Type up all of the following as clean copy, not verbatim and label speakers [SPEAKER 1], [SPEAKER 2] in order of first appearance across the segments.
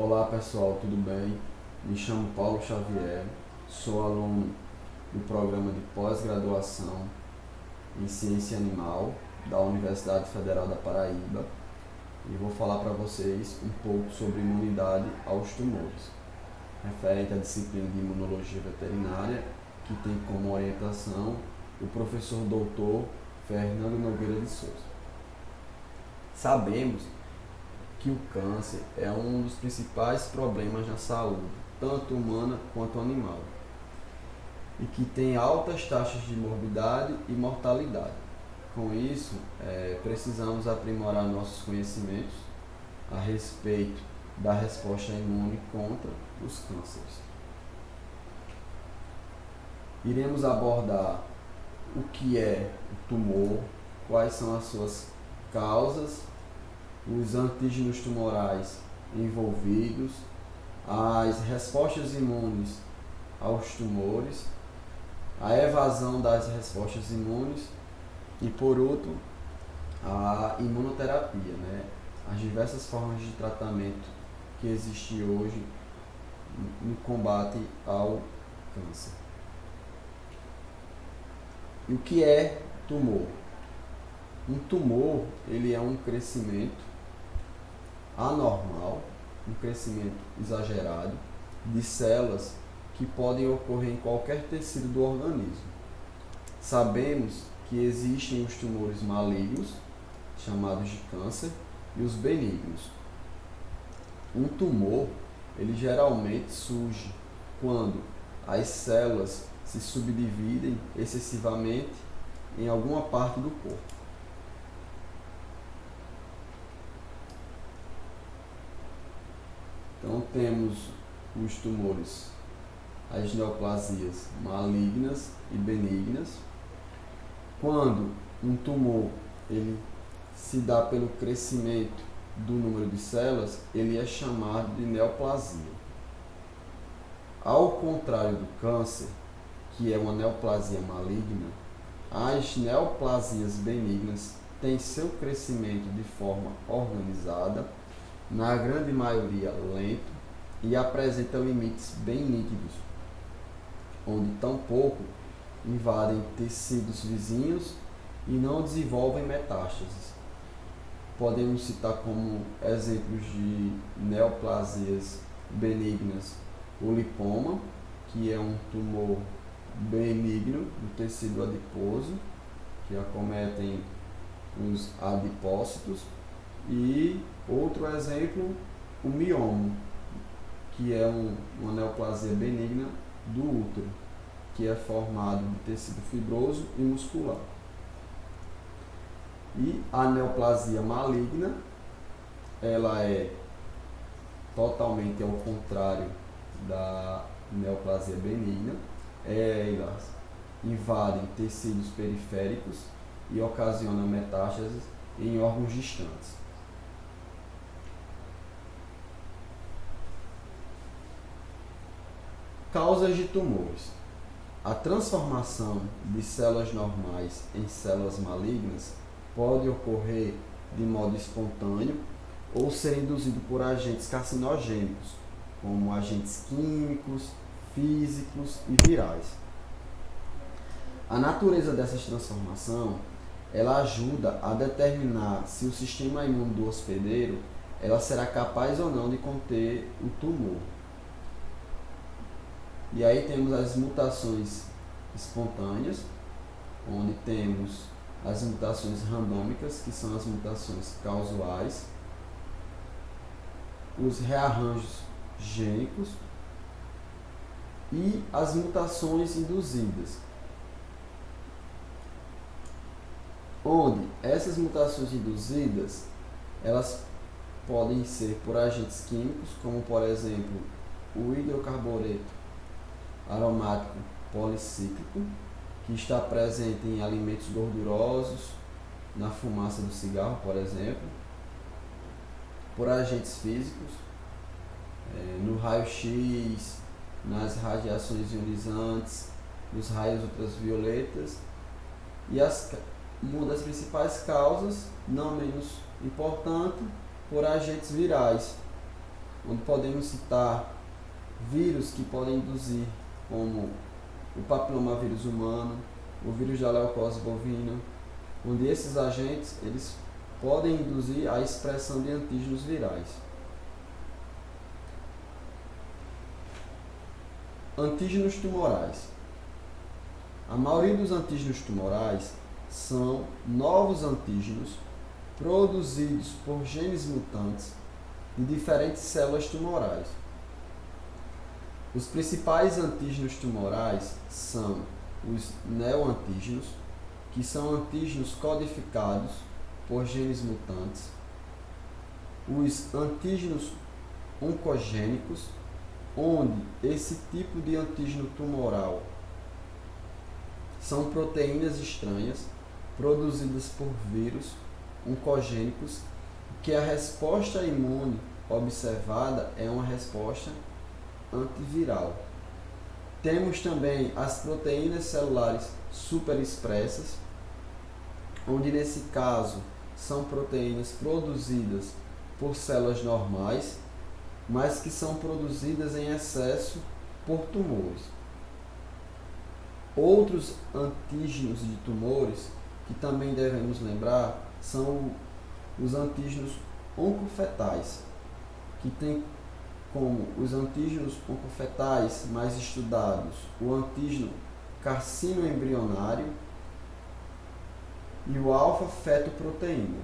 [SPEAKER 1] Olá pessoal, tudo bem? Me chamo Paulo Xavier, sou aluno do programa de pós-graduação em Ciência Animal da Universidade Federal da Paraíba e vou falar para vocês um pouco sobre imunidade aos tumores, referente à disciplina de Imunologia Veterinária, que tem como orientação o professor doutor Fernando Nogueira de Souza. Sabemos que o câncer é um dos principais problemas na saúde, tanto humana quanto animal, e que tem altas taxas de morbidade e mortalidade. Com isso, precisamos aprimorar nossos conhecimentos a respeito da resposta imune contra os cânceres. Iremos abordar o que é o tumor, quais são as suas causas, os antígenos tumorais envolvidos, as respostas imunes aos tumores, a evasão das respostas imunes e, por último, a imunoterapia, as diversas formas de tratamento que existem hoje no combate ao câncer. E o que é tumor? Um tumor, ele é um crescimento anormal, um crescimento exagerado de células que podem ocorrer em qualquer tecido do organismo. Sabemos que existem os tumores malignos, chamados de câncer, e os benignos. Um tumor, ele geralmente surge quando as células se subdividem excessivamente em alguma parte do corpo. Então temos os tumores, as neoplasias malignas e benignas. Quando um tumor ele se dá pelo crescimento do número de células, ele é chamado de neoplasia. Ao contrário do câncer, que é uma neoplasia maligna, as neoplasias benignas têm seu crescimento de forma organizada, na grande maioria lento, e apresentam limites bem nítidos, onde tampouco invadem tecidos vizinhos e não desenvolvem metástases. Podemos citar como exemplos de neoplasias benignas o lipoma, que é um tumor benigno do tecido adiposo, que acometem os adipócitos, e outro exemplo, o mioma, que é uma neoplasia benigna do útero, que é formado de tecido fibroso e muscular. E a neoplasia maligna, ela é totalmente ao contrário da neoplasia benigna. Elas invadem tecidos periféricos e ocasionam metástases em órgãos distantes. Causas de tumores. A transformação de células normais em células malignas pode ocorrer de modo espontâneo ou ser induzido por agentes carcinogênicos, como agentes químicos, físicos e virais. A natureza dessa transformação, ela ajuda a determinar se o sistema imune do hospedeiro ela será capaz ou não de conter o tumor. E aí temos as mutações espontâneas, onde temos as mutações randômicas, que são as mutações causais, os rearranjos gênicos e as mutações induzidas, onde essas mutações induzidas elas podem ser por agentes químicos, como por exemplo o hidrocarbureto aromático policíclico, que está presente em alimentos gordurosos, na fumaça do cigarro, por exemplo, por agentes físicos, no raio-x, nas radiações ionizantes, nos raios ultravioletas, e uma das principais causas, não menos importante, por agentes virais, onde podemos citar vírus que podem induzir, como o papilomavírus humano, o vírus da leucose bovina, onde esses agentes eles podem induzir a expressão de antígenos virais. Antígenos tumorais. A maioria dos antígenos tumorais são novos antígenos produzidos por genes mutantes de diferentes células tumorais. Os principais antígenos tumorais são os neoantígenos, que são antígenos codificados por genes mutantes, os antígenos oncogênicos, onde esse tipo de antígeno tumoral são proteínas estranhas produzidas por vírus oncogênicos, que a resposta imune observada é uma resposta antiviral. Temos também as proteínas celulares superexpressas, onde nesse caso são proteínas produzidas por células normais, mas que são produzidas em excesso por tumores. Outros antígenos de tumores que também devemos lembrar são os antígenos oncofetais, que tem como os antígenos oncofetais mais estudados o antígeno carcinoembrionário e o alfa-fetoproteína,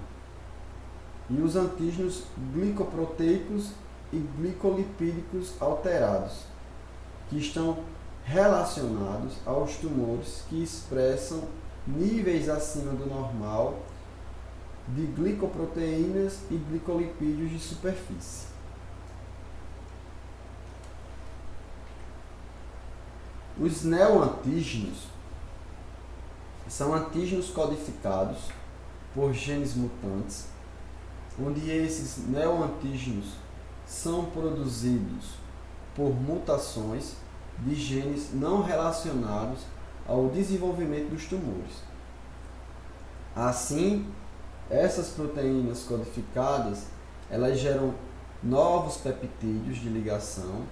[SPEAKER 1] e os antígenos glicoproteicos e glicolipídicos alterados, que estão relacionados aos tumores que expressam níveis acima do normal de glicoproteínas e glicolipídios de superfície. Os neoantígenos são antígenos codificados por genes mutantes, onde esses neoantígenos são produzidos por mutações de genes não relacionados ao desenvolvimento dos tumores. Assim, essas proteínas codificadas, elas geram novos peptídeos de ligação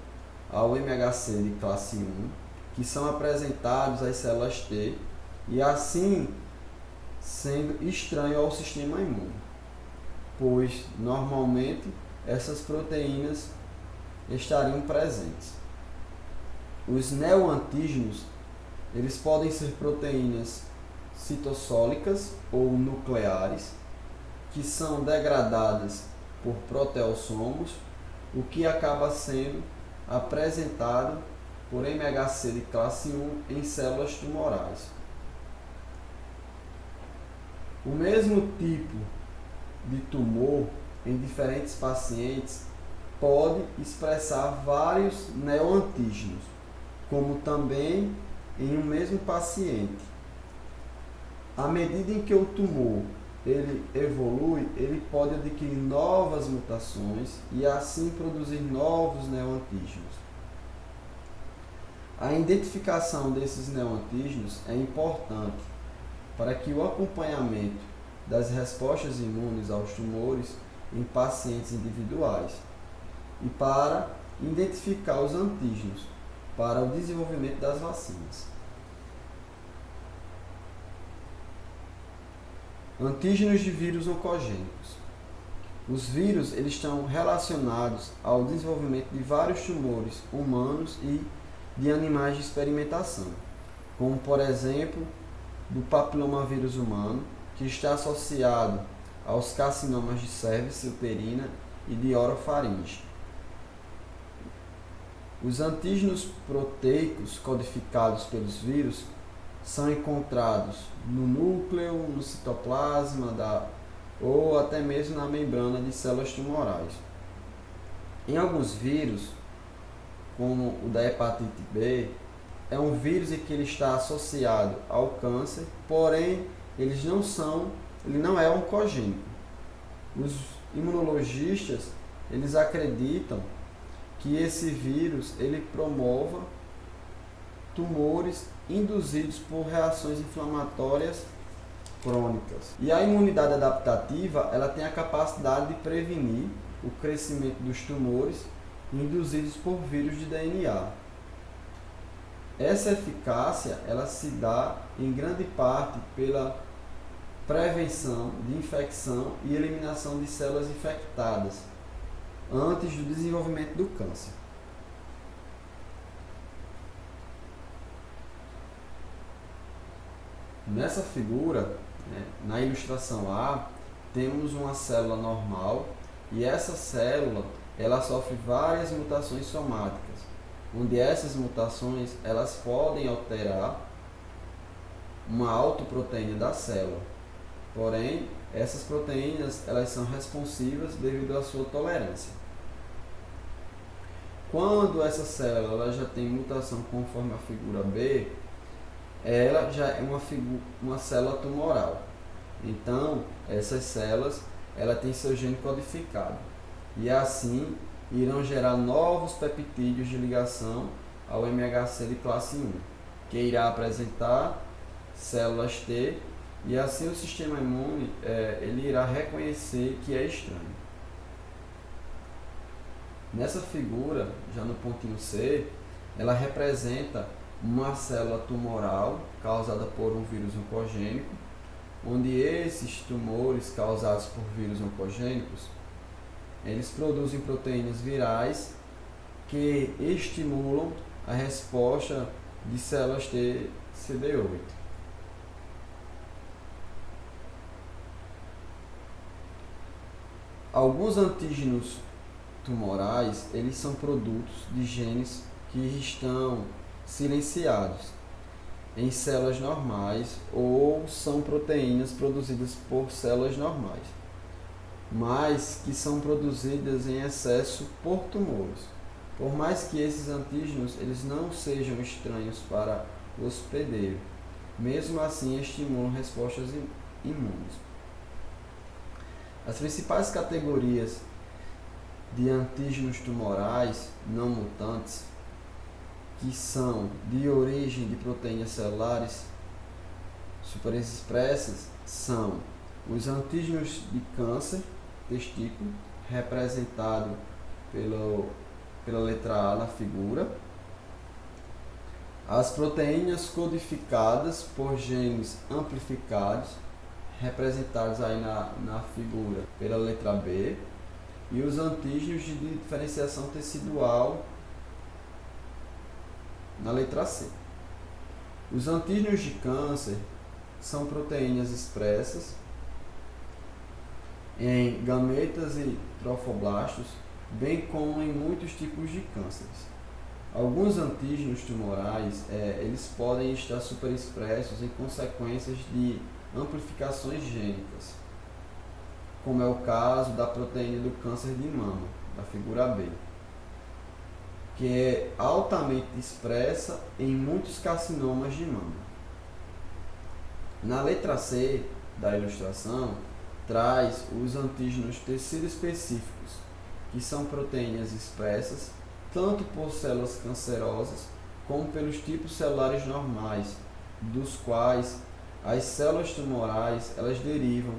[SPEAKER 1] ao MHC de classe 1, que são apresentados às células T e assim sendo estranho ao sistema imune, pois normalmente essas proteínas estariam presentes. Os neoantígenos, eles podem ser proteínas citossólicas ou nucleares, que são degradadas por proteossomos, o que acaba sendo apresentado por MHC de classe 1 em células tumorais. O mesmo tipo de tumor em diferentes pacientes pode expressar vários neoantígenos, como também em um mesmo paciente. À medida em que o tumor ele evolui, ele pode adquirir novas mutações e assim produzir novos neoantígenos. A identificação desses neoantígenos é importante para que o acompanhamento das respostas imunes aos tumores em pacientes individuais e para identificar os antígenos para o desenvolvimento das vacinas. Antígenos de vírus oncogênicos. Os vírus eles estão relacionados ao desenvolvimento de vários tumores humanos e de animais de experimentação, como por exemplo do papilomavírus humano, que está associado aos carcinomas de cervix uterina e de orofaringe. Os antígenos proteicos codificados pelos vírus são encontrados no núcleo, no citoplasma ou até mesmo na membrana de células tumorais. Em alguns vírus, como o da hepatite B, é um vírus em que ele está associado ao câncer, porém ele não é oncogênico. Os imunologistas eles acreditam que esse vírus ele promova tumores induzidos por reações inflamatórias crônicas. E a imunidade adaptativa ela tem a capacidade de prevenir o crescimento dos tumores induzidos por vírus de DNA. Essa eficácia ela se dá em grande parte pela prevenção de infecção e eliminação de células infectadas antes do desenvolvimento do câncer. Nessa figura, na ilustração A, temos uma célula normal e essa célula ela sofre várias mutações somáticas, onde essas mutações elas podem alterar uma autoproteína da célula. Porém, essas proteínas elas são responsivas devido à sua tolerância. Quando essa célula ela já tem mutação conforme a figura B, ela já é uma célula tumoral. Então, essas células ela tem seu gene codificado e assim irão gerar novos peptídeos de ligação ao MHC de classe 1, que irá apresentar células T e assim o sistema imune ele irá reconhecer que é estranho. Nessa figura, já no pontinho C, ela representa uma célula tumoral causada por um vírus oncogênico, onde esses tumores causados por vírus oncogênicos, eles produzem proteínas virais que estimulam a resposta de células T CD8. Alguns antígenos tumorais, eles são produtos de genes que estão silenciados em células normais ou são proteínas produzidas por células normais, mas que são produzidas em excesso por tumores. Por mais que esses antígenos eles não sejam estranhos para o hospedeiro, mesmo assim estimulam respostas imunes. As principais categorias de antígenos tumorais não mutantes, que são de origem de proteínas celulares superexpressas, são os antígenos de câncer, testículo, representado pela letra A na figura, as proteínas codificadas por genes amplificados, representados aí na figura pela letra B, e os antígenos de diferenciação tecidual na letra C. Os antígenos de câncer são proteínas expressas em gametas e trofoblastos, bem como em muitos tipos de cânceres. Alguns antígenos tumorais eles podem estar superexpressos em consequências de amplificações gênicas, como é o caso da proteína do câncer de mama, da figura B, que é altamente expressa em muitos carcinomas de mama. Na letra C da ilustração, traz os antígenos tecido-específicos, que são proteínas expressas tanto por células cancerosas como pelos tipos celulares normais, dos quais as células tumorais elas derivam,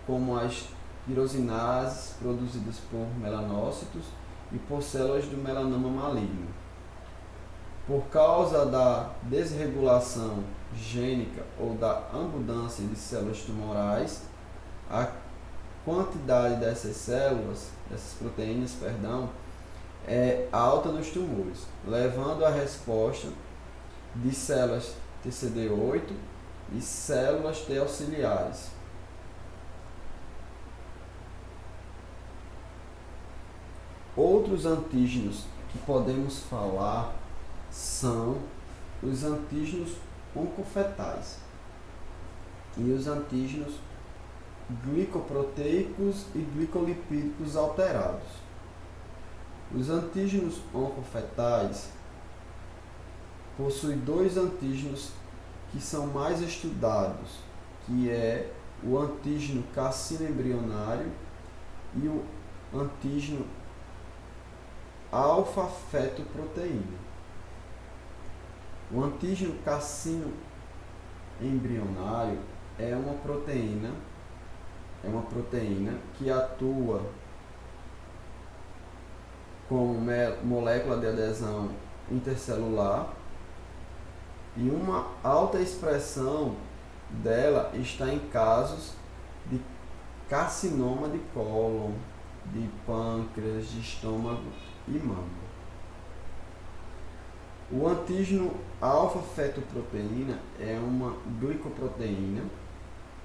[SPEAKER 1] como as tirosinases produzidas por melanócitos e por células do melanoma maligno. Por causa da desregulação gênica ou da abundância de células tumorais, a quantidade dessas células, dessas proteínas, é alta nos tumores, levando à resposta de células TCD8 e células T auxiliares. Outros antígenos que podemos falar são os antígenos oncofetais e os antígenos glicoproteicos e glicolipídicos alterados. Os antígenos oncofetais possuem dois antígenos que são mais estudados, que é o antígeno cassino embrionário e o antígeno alfa-fetoproteína. O antígeno cassino embrionário é uma proteína que atua como molécula de adesão intercelular, e uma alta expressão dela está em casos de carcinoma de cólon, de pâncreas, de estômago e mama. O antígeno alfa-fetoproteína é uma glicoproteína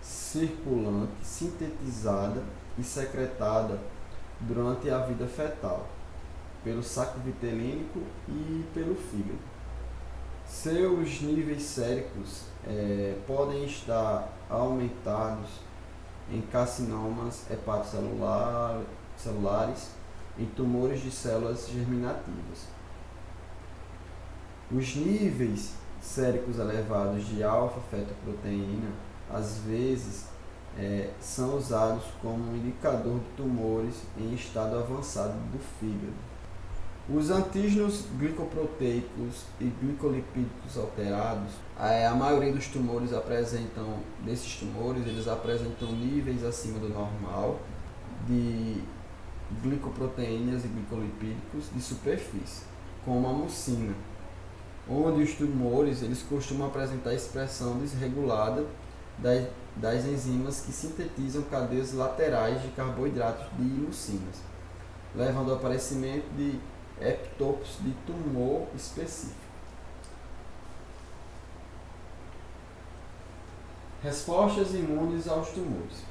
[SPEAKER 1] circulante, sintetizada e secretada durante a vida fetal, pelo saco vitelínico e pelo fígado. Seus níveis séricos podem estar aumentados em carcinomas hepatocelulares e tumores de células germinativas. Os níveis séricos elevados de alfa-fetoproteína, às vezes, são usados como um indicador de tumores em estado avançado do fígado. Os antígenos glicoproteicos e glicolipídicos alterados, a maioria dos tumores eles apresentam níveis acima do normal de glicoproteínas e glicolipídicos de superfície, como a mucina, onde os tumores eles costumam apresentar expressão desregulada das enzimas que sintetizam cadeias laterais de carboidratos de mucinas, levando ao aparecimento de epitopos de tumor específico. Respostas imunes aos tumores.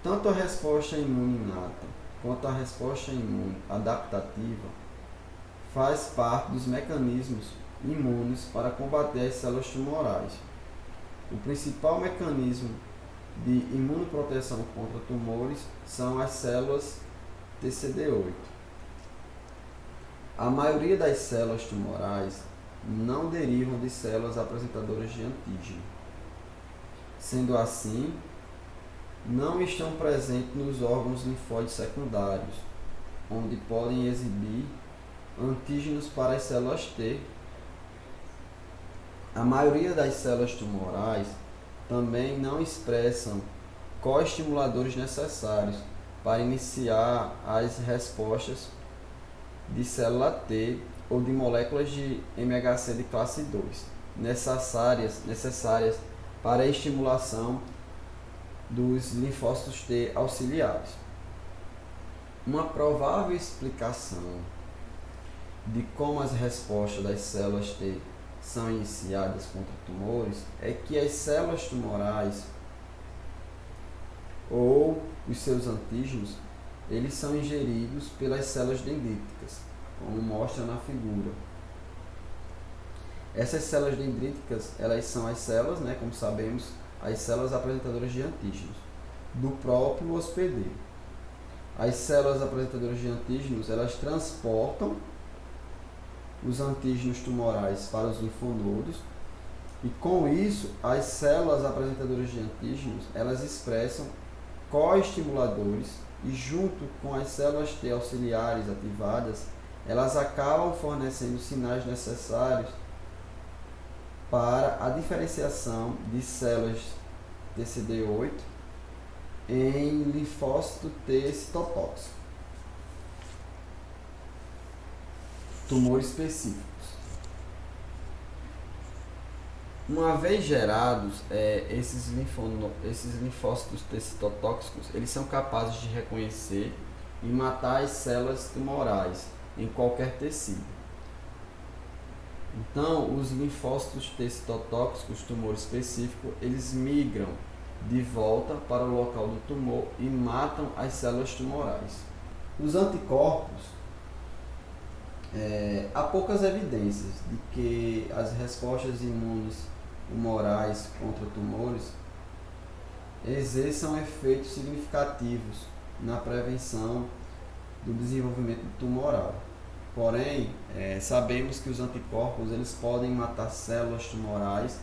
[SPEAKER 1] Tanto a resposta imune inata quanto a resposta imune adaptativa faz parte dos mecanismos imunes para combater as células tumorais. O principal mecanismo de imunoproteção contra tumores são as células TCD8. A maioria das células tumorais não derivam de células apresentadoras de antígeno. Sendo assim, não estão presentes nos órgãos linfóides secundários, onde podem exibir antígenos para as células T. A maioria das células tumorais também não expressam coestimuladores necessários para iniciar as respostas de célula T ou de moléculas de MHC de classe 2, necessárias para a estimulação dos linfócitos T auxiliares. Uma provável explicação de como as respostas das células T são iniciadas contra tumores é que as células tumorais ou os seus antígenos eles são ingeridos pelas células dendríticas, como mostra na figura. Essas células dendríticas, elas são as células, como sabemos, as células apresentadoras de antígenos do próprio hospedeiro. As células apresentadoras de antígenos, elas transportam os antígenos tumorais para os linfonodos e, com isso, as células apresentadoras de antígenos, elas expressam coestimuladores e, junto com as células T auxiliares ativadas, elas acabam fornecendo sinais necessários para a diferenciação de células TCD8 em linfócito T citotóxico. Tumores específicos. Uma vez gerados, esses linfócitos T citotóxicos, eles são capazes de reconhecer e matar as células tumorais em qualquer tecido. Então, os linfócitos T citotóxicos, tumor específico, eles migram de volta para o local do tumor e matam as células tumorais. Os anticorpos, há poucas evidências de que as respostas imunes humorais contra tumores exerçam efeitos significativos na prevenção do desenvolvimento tumoral. Porém, sabemos que os anticorpos eles podem matar células tumorais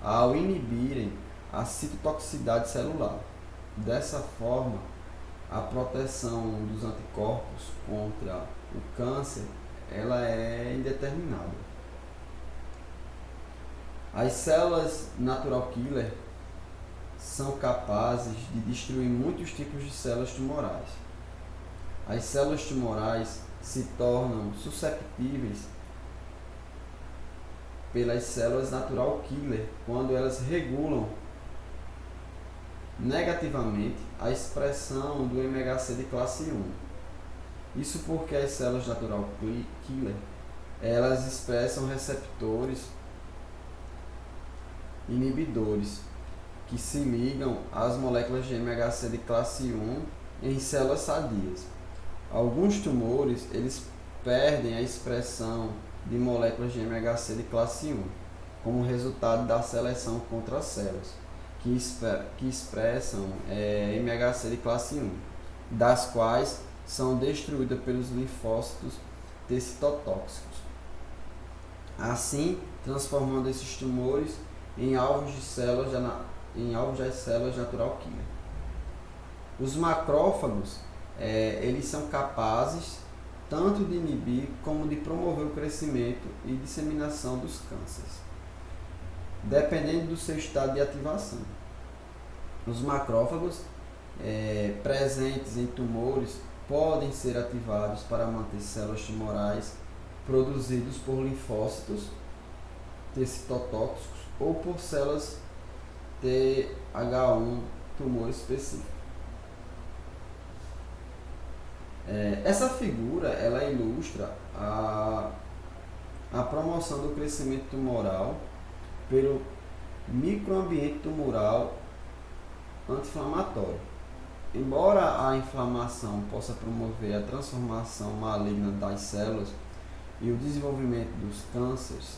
[SPEAKER 1] ao inibirem a citotoxicidade celular. Dessa forma, a proteção dos anticorpos contra o câncer ela é indeterminada. As células natural killer são capazes de destruir muitos tipos de células tumorais. As células tumorais se tornam susceptíveis pelas células natural killer quando elas regulam negativamente a expressão do MHC de classe 1. Isso porque as células natural killer elas expressam receptores inibidores que se ligam às moléculas de MHC de classe 1 em células sadias. Alguns tumores eles perdem a expressão de moléculas de MHC de classe 1 como resultado da seleção contra células que expressam MHC de classe 1, das quais são destruídas pelos linfócitos T citotóxicos, assim transformando esses tumores em alvos das células natural killer. Os macrófagos eles são capazes tanto de inibir como de promover o crescimento e disseminação dos cânceres, dependendo do seu estado de ativação. Os macrófagos presentes em tumores podem ser ativados para manter células tumorais produzidas por linfócitos T citotóxicos ou por células TH1 tumor específico. Essa figura ela ilustra a promoção do crescimento tumoral pelo microambiente tumoral anti-inflamatório. Embora a inflamação possa promover a transformação maligna das células e o desenvolvimento dos cânceres,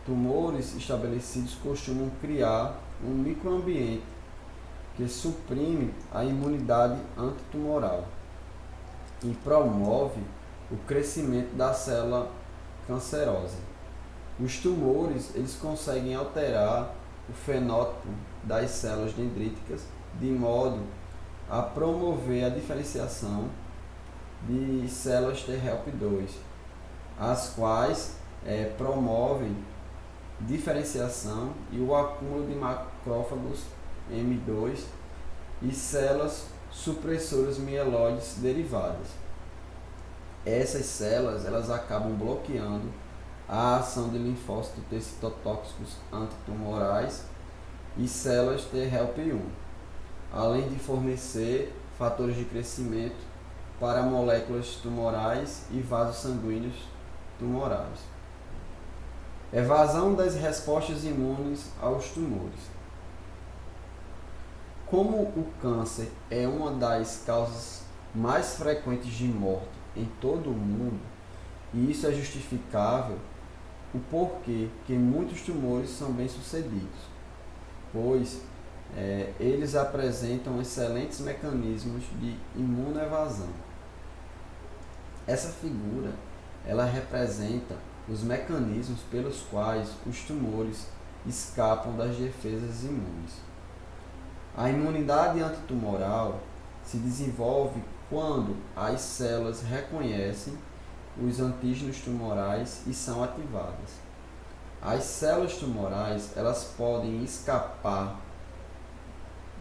[SPEAKER 1] tumores estabelecidos costumam criar um microambiente que suprime a imunidade antitumoral e promove o crescimento da célula cancerosa. Os tumores eles conseguem alterar o fenótipo das células dendríticas de modo a promover a diferenciação de células T helper 2, as quais promovem diferenciação e o acúmulo de macrófagos M2 e células supressoras mieloides derivadas. Essas células elas acabam bloqueando a ação de linfócitos T citotóxicos antitumorais e células T helper 1, além de fornecer fatores de crescimento para moléculas tumorais e vasos sanguíneos tumorais. Evasão das respostas imunes aos tumores. Como o câncer é uma das causas mais frequentes de morte em todo o mundo, e isso é justificável o porquê que muitos tumores são bem-sucedidos, pois eles apresentam excelentes mecanismos de imunoevasão. Essa figura ela representa os mecanismos pelos quais os tumores escapam das defesas imunes. A imunidade antitumoral se desenvolve quando as células reconhecem os antígenos tumorais e são ativadas. As células tumorais elas podem escapar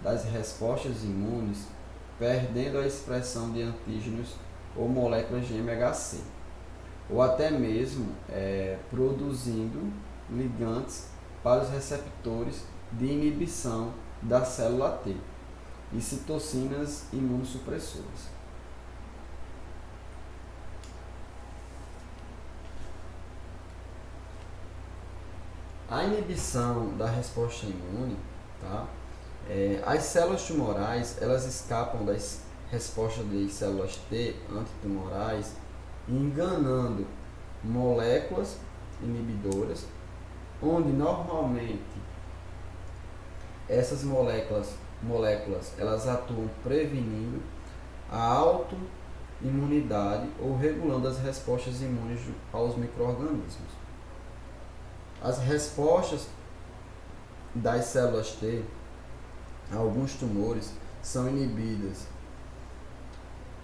[SPEAKER 1] das respostas imunes perdendo a expressão de antígenos ou moléculas de MHC, ou até mesmo produzindo ligantes para os receptores de inibição da célula T e citocinas imunossupressoras. A inibição da resposta imune, tá? As células tumorais elas escapam das respostas de células T antitumorais enganando moléculas inibidoras, onde normalmente essas moléculas elas atuam prevenindo a autoimunidade ou regulando as respostas imunes aos micro-organismos. As respostas das células T a alguns tumores são inibidas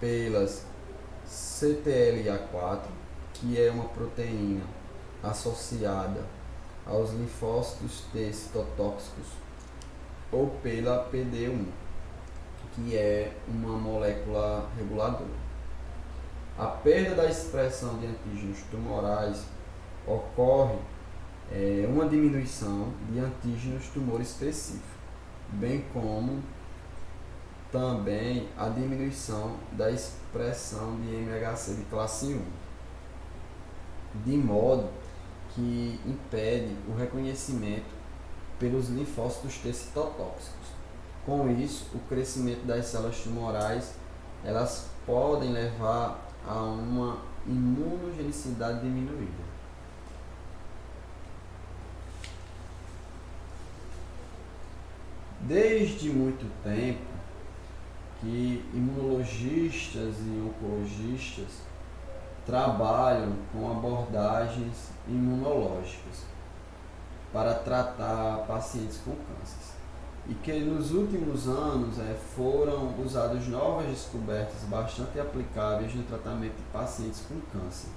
[SPEAKER 1] pelas CTLA4, que é uma proteína associada aos linfócitos T citotóxicos, ou pela PD1, que é uma molécula reguladora. a perda da expressão de antígenos tumorais ocorre uma diminuição de antígenos tumor específico, bem como também a diminuição da expressão de MHC de classe 1, de modo que impede o reconhecimento pelos linfócitos T citotóxicos. Com isso, o crescimento das células tumorais elas podem levar a uma imunogenicidade diminuída. Desde muito tempo que imunologistas e oncologistas trabalham com abordagens imunológicas para tratar pacientes com câncer. E que nos últimos anos foram usadas novas descobertas bastante aplicáveis no tratamento de pacientes com câncer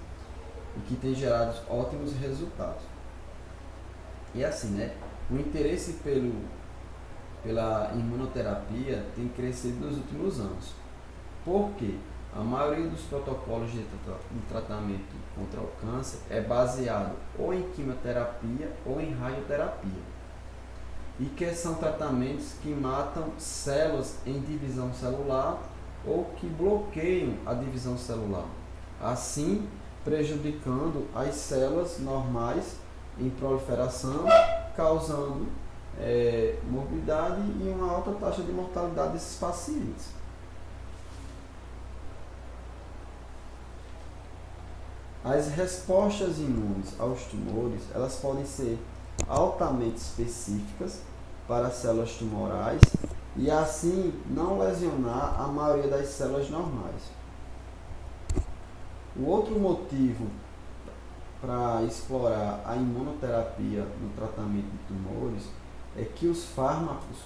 [SPEAKER 1] e que têm gerado ótimos resultados. E assim, o interesse pela imunoterapia tem crescido nos últimos anos. Por quê? A maioria dos protocolos de tratamento contra o câncer é baseado ou em quimioterapia ou em radioterapia. E que são tratamentos que matam células em divisão celular ou que bloqueiam a divisão celular, assim prejudicando as células normais em proliferação, causando morbidade e uma alta taxa de mortalidade desses pacientes. As respostas imunes aos tumores, elas podem ser altamente específicas para células tumorais e assim não lesionar a maioria das células normais. O outro motivo para explorar a imunoterapia no tratamento de tumores é que os fármacos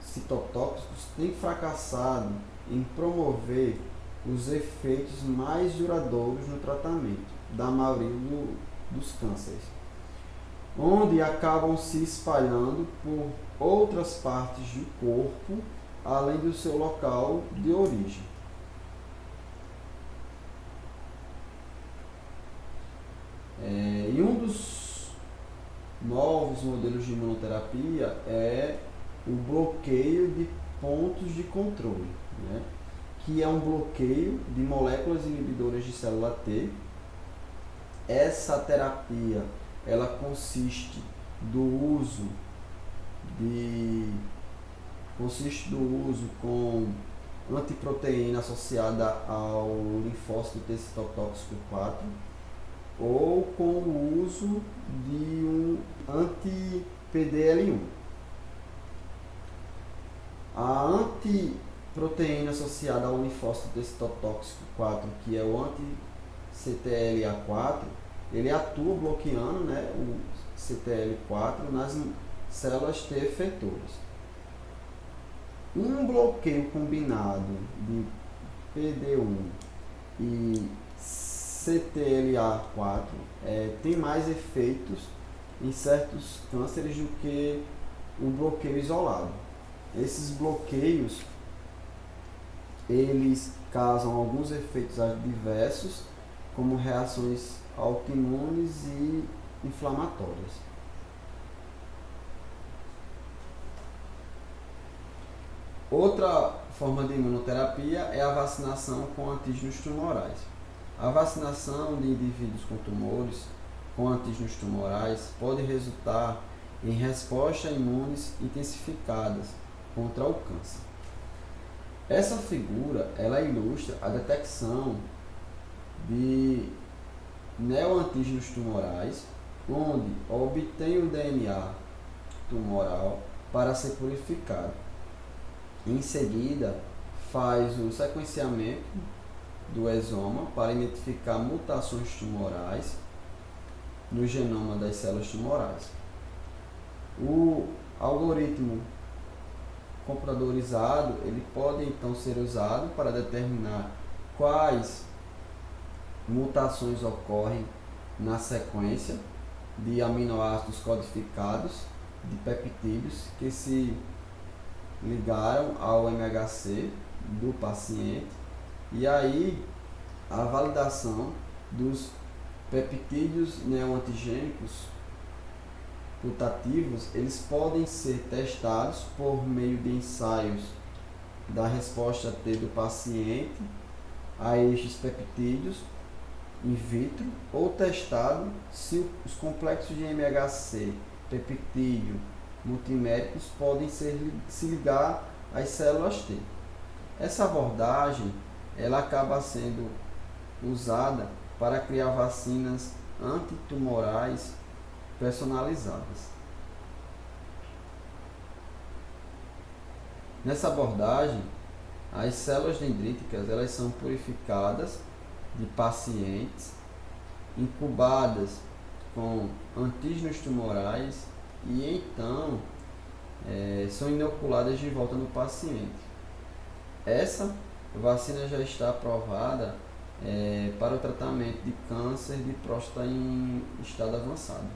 [SPEAKER 1] citotóxicos têm fracassado em promover os efeitos mais duradouros no tratamento da maioria dos cânceres, onde acabam se espalhando por outras partes do corpo, além do seu local de origem. E um dos novos modelos de imunoterapia é o bloqueio de pontos de controle, que é um bloqueio de moléculas inibidoras de célula T. Essa terapia ela consiste do uso com antiproteína associada ao linfócito T citotóxico 4 ou com o uso de um anti-PDL1. A antiproteína associada ao linfócito T citotóxico 4, que é o anti-CTLA4, ele atua bloqueando o CTL4 nas células T efetoras. Um bloqueio combinado de PD1 e CTLA4 tem mais efeitos em certos cânceres do que um bloqueio isolado. Esses bloqueios eles causam alguns efeitos adversos, como reações autoimunes e inflamatórias. Outra forma de imunoterapia é a vacinação com antígenos tumorais. A vacinação de indivíduos com tumores com antígenos tumorais pode resultar em respostas imunes intensificadas contra o câncer. Essa figura ela ilustra a detecção de neoantígenos tumorais, onde obtém o DNA tumoral para ser purificado. Em seguida, faz o sequenciamento do exoma para identificar mutações tumorais no genoma das células tumorais. O algoritmo computadorizado ele pode então ser usado para determinar quais mutações ocorrem na sequência de aminoácidos codificados de peptídeos que se ligaram ao MHC do paciente, e aí a validação dos peptídeos neoantigênicos putativos, eles podem ser testados por meio de ensaios da resposta T do paciente a estes peptídeos in vitro, ou testado se os complexos de MHC, peptídeo, multiméricos podem se ligar às células T. Essa abordagem ela acaba sendo usada para criar vacinas antitumorais personalizadas. Nessa abordagem, as células dendríticas elas são purificadas de pacientes, incubadas com antígenos tumorais e então são inoculadas de volta no paciente. Essa vacina já está aprovada para o tratamento de câncer de próstata em estado avançado.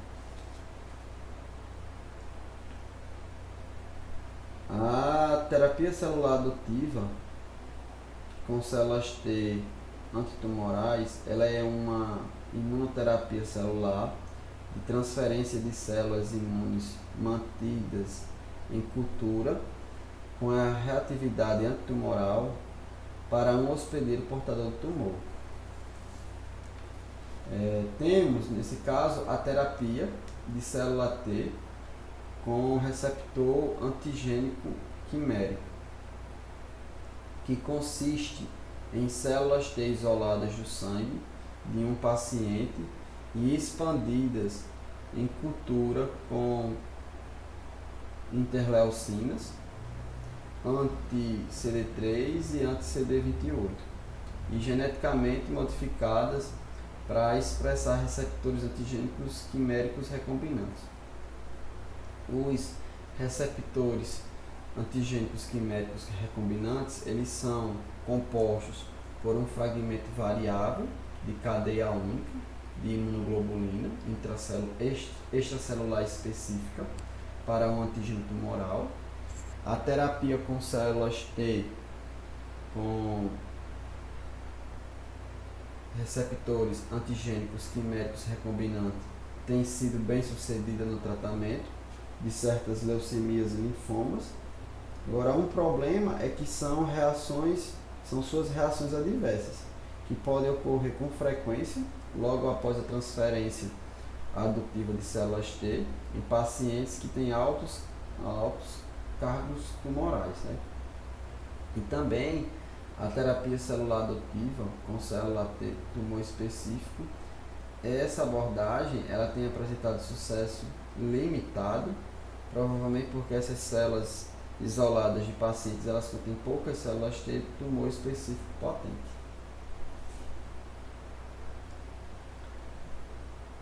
[SPEAKER 1] A terapia celular adotiva com células T antitumorais, ela é uma imunoterapia celular de transferência de células imunes mantidas em cultura com a reatividade antitumoral para um hospedeiro portador do tumor. Temos, nesse caso, a terapia de célula T com receptor antigênico quimérico, que consiste em células T isoladas do sangue de um paciente e expandidas em cultura com interleucinas, anti-CD3 e anti-CD28, e geneticamente modificadas para expressar receptores antigênicos quiméricos recombinantes. Os receptores antigênicos quiméricos recombinantes, eles são compostos por um fragmento variável de cadeia única de imunoglobulina extracelular específica para um antígeno tumoral. A terapia com células T com receptores antigênicos quiméricos recombinantes tem sido bem sucedida no tratamento de certas leucemias e linfomas. Agora, um problema é que são suas reações adversas, que podem ocorrer com frequência logo após a transferência adotiva de células T em pacientes que têm altos cargos tumorais, né? E também a terapia celular adotiva com célula T tumor específico, essa abordagem ela tem apresentado sucesso limitado, provavelmente porque essas células isoladas de pacientes elas contêm poucas células T tumor específico potente.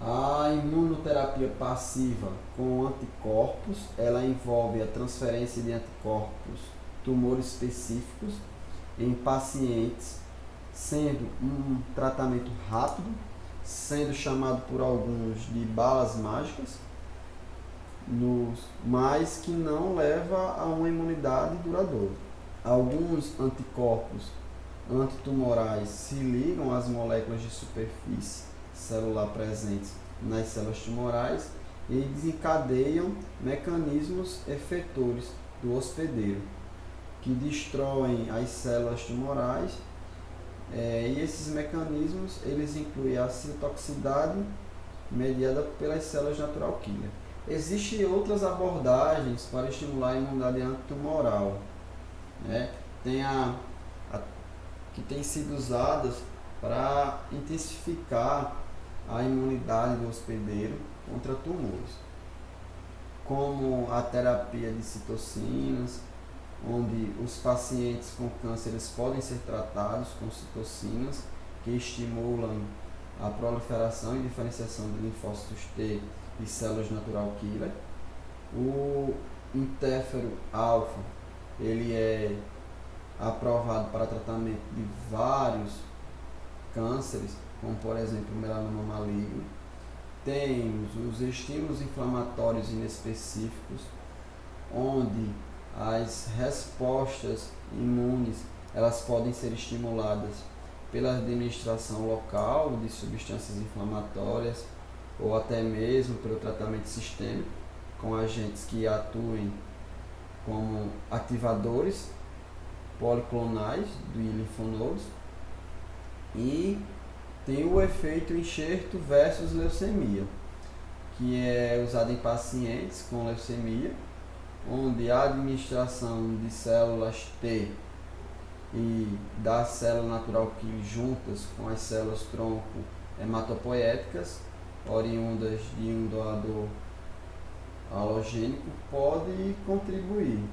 [SPEAKER 1] A imunoterapia passiva com anticorpos, ela envolve a transferência de anticorpos tumores específicos em pacientes, sendo um tratamento rápido, sendo chamado por alguns de balas mágicas, mas que não leva a uma imunidade duradoura. Alguns anticorpos antitumorais se ligam às moléculas de superfície celular presentes nas células tumorais e desencadeiam mecanismos efetores do hospedeiro, que destroem as células tumorais, e esses mecanismos eles incluem a citotoxicidade mediada pelas células natural killer. Existem outras abordagens para estimular a imunidade antitumoral, né? Que têm sido usadas para intensificar a imunidade do hospedeiro contra tumores, como a terapia de citocinas, onde os pacientes com câncer podem ser tratados com citocinas que estimulam a proliferação e diferenciação de linfócitos T e células natural killer. O interfero alfa ele é aprovado para tratamento de vários cânceres, como por exemplo o melanoma maligno. Temos os estímulos inflamatórios inespecíficos, onde as respostas imunes elas podem ser estimuladas pela administração local de substâncias inflamatórias ou até mesmo pelo tratamento sistêmico com agentes que atuem como ativadores policlonais de linfonodos, e tem o efeito enxerto versus leucemia, que é usado em pacientes com leucemia, onde a administração de células T e da célula natural killer juntas com as células tronco hematopoéticas oriundas de um doador alogênico pode contribuir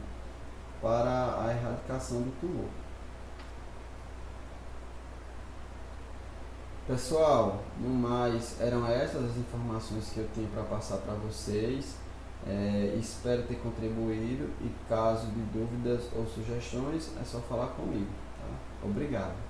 [SPEAKER 1] para a erradicação do tumor. Pessoal, no mais, eram essas as informações que eu tinha para passar para vocês. Espero ter contribuído, e caso de dúvidas ou sugestões é só falar comigo. Tá? Obrigado.